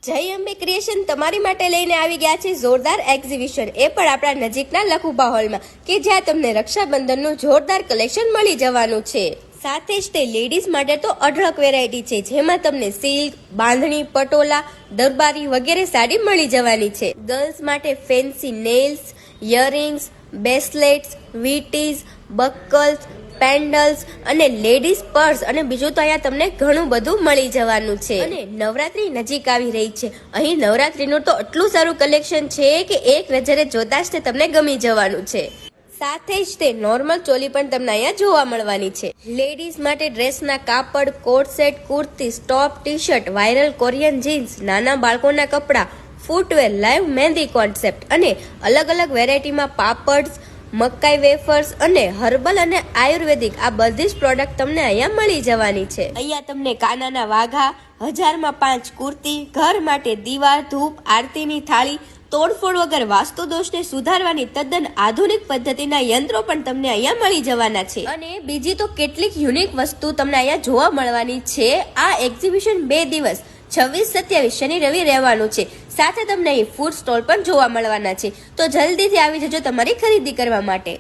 જય અંબે ક્રિએશન તમારી માટે લઈને આવી ગયા છે જોરદાર એક્ઝિબિશન, એ પણ આપણા નજીકના લખુબા હોલમાં, કે જ્યાં તમને રક્ષાબંધનનું જોરદાર કલેક્શન મળી જવાનું છે। સાથે જ તે લેડીઝ માટે તો અઢળક વેરાયટી છે, જેમાં તમને સિલ્ક, બાંધણી, પટોલા, દરબારી વગેરે સાડી મળી જવાની છે। ગર્લ્સ માટે ફેન્સી નેલ્સ, ઇયરિંગ્સ, બ્રેસલેટ્સ, વીટીઝ, બકલ્સ, પેન્ડલ્સ અને લેડીઝ પર્સ અને બીજું તો અહીંયા તમને ઘણું બધું મળી જવાનું છે। અને નવરાત્રી નજીક આવી રહી છે, અહીં નવરાત્રીનું તો એટલું સારું કલેક્શન છે કે એક નજરે જોતા જ તે તમને ગમી જવાનું છે। સાથે જ તે નોર્મલ ચોલી પણ તમને અહીંયા જોવા મળવાની છે। લેડીઝ માટે ડ્રેસના કાપડ, coat set, kurti, top, T shirt, viral Korean jeans, નાના બાળકોના કપડાં, ફૂટવેર, લાઈવ મહેંદી કોન્સેપ્ટ અને અલગ અલગ વેરાયટીમાં પાપડ્સ, મકાઈ વેફર્સ અને હર્બલ અને આયુર્વેદિક આ બધી જ પ્રોડક્ટ તમને અહીંયા મળી જવાની છે। અહીંયા તમને કાનાના વાઘા, 1000માં 5 કુર્તી, ઘર માટે દીવા, ધૂપ, આરતીની થાળી, તોડફોડ વગર વાસ્તુ દોષને સુધારવાની તદ્દન આધુનિક પદ્ધતિના યંત્રો પણ તમને અહીંયા મળી જવાના છે। અને બીજી તો કેટલીક યુનિક વસ્તુ તમને અહીંયા જોવા મળવાની છે। આ એક્ઝિબિશન 2 દિવસ 26-27 શનિ રવિ રહેવાનું છે। સાથે તમને અહીં ફૂડ સ્ટોલ પણ જોવા મળવાના છે, તો જલ્દીથી આવી જજો તમારી ખરીદી કરવા માટે।